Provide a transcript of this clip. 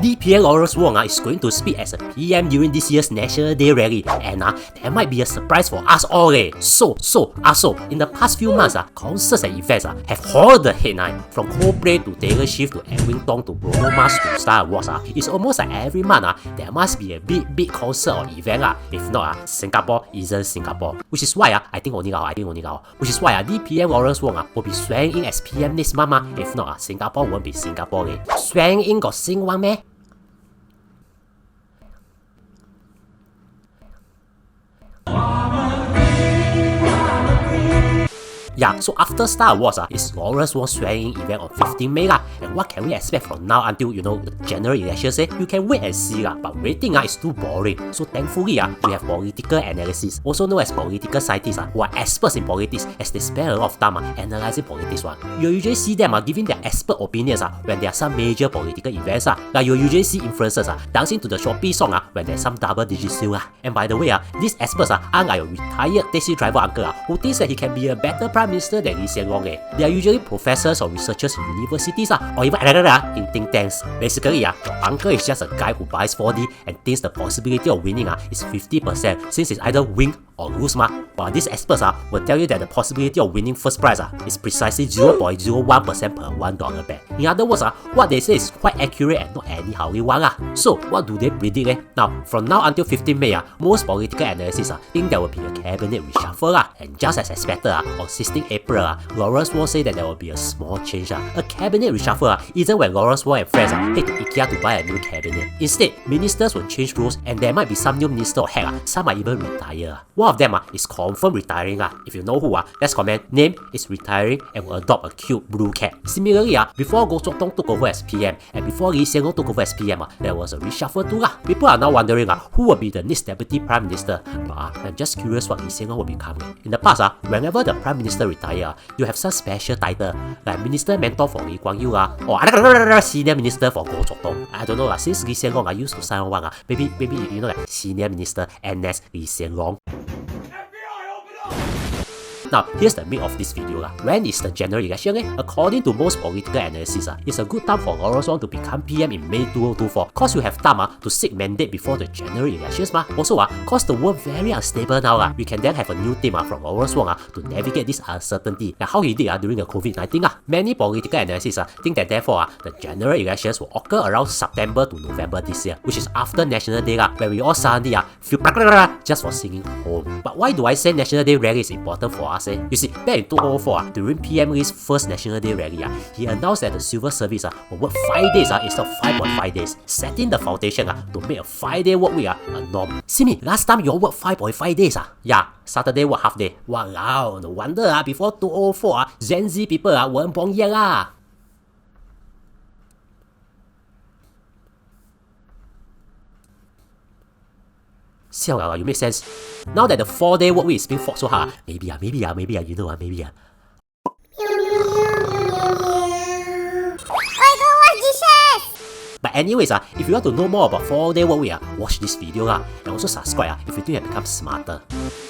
DPM Wong is going to speak as a PM during this year's National Day rally, and there might be a surprise for us all. So, in the past few months, concerts and events have hauled the headline, from Coldplay to Taylor Swift to Edwin Tong to Bruno Mars to Star Awards. It's almost like every month there must be a big concert or event. If not, Singapore isn't Singapore. Which is why Which is why DPM Wong will be swearing in as PM this month. If not, Singapore won't be Singapore. Swearing in got sing one meh? Yeah, so after Star Awards, it's Lawrence Wong swearing in event on 15 May. And what can we expect from now until, the general elections? You can wait and see. But waiting is too boring. So thankfully, we have political analysis, also known as political scientists, who are experts in politics, as they spend a lot of time analyzing politics. You usually see them giving their expert opinions when there are some major political events. Like you usually see influencers dancing to the Shopee song when there's some double-digit sale. And by the way, these experts are like a retired taxi driver uncle who thinks that he can be a better Prime Minister than Lee Hsien Loong. They are usually professors or researchers in universities or even in think tanks. Basically, your uncle is just a guy who buys 4D and thinks the possibility of winning is 50% since it's either win or lose. But these experts will tell you that the possibility of winning first prize is precisely 0.01% per $1 bet. In other words, what they say is quite accurate and not anyhow we want. So what do they predict? Now, from now until 15 May, most political analysts think there will be a cabinet reshuffle. And just as expected, on 16 April, Lawrence Wong said that there will be a small change. A cabinet reshuffle isn't when Lawrence Wong and friends head to IKEA to buy a new cabinet. Instead, ministers will change roles and there might be some new minister or head. Some might even retire. One of them is confirm retiring. If you know who, let's comment. Name is retiring and will adopt a cute blue cat. Similarly, before Goh Chok Tong took over as PM and before Lee Hsien Loong took over as PM, there was a reshuffle too. People are now wondering who will be the next deputy prime minister. But I'm just curious what Lee Hsien Loong will become. In the past, whenever the prime minister retire, you have some special title like minister mentor for Lee Kuan Yew or senior minister for Goh Chok Tong. I don't know, since Lee Hsien Loong used to sign one, maybe like senior minister NS Lee Hsien Loong. Now, here's the meat of this video. When is the general election? According to most political analysts, it's a good time for Lawrence Wong to become PM in May 2024, cause you have time to seek mandate before the general elections. Also, cause the world very unstable now, we can then have a new team from Lawrence Wong to navigate this uncertainty, like how he did during the COVID-19. Many political analysts think that therefore the general elections will occur around September to November this year, which is after National Day, where we all suddenly feel just for singing home. But why do I say National Day rally is important for us? You see, back in 2004, during PM Lee's first National Day rally, he announced that the civil service will work 5 days instead of 5.5 days, setting the foundation to make a 5-day work week a norm. See me, last time you all work 5.5 days. Yeah, Saturday work half day. Wow, no wonder before 2004, Gen Z people weren't born yet. You make sense. Now that the 4-day work week is being fought so hard, maybe, maybe. But anyways, if you want to know more about 4-day work week, watch this video and also subscribe if you think you have become smarter.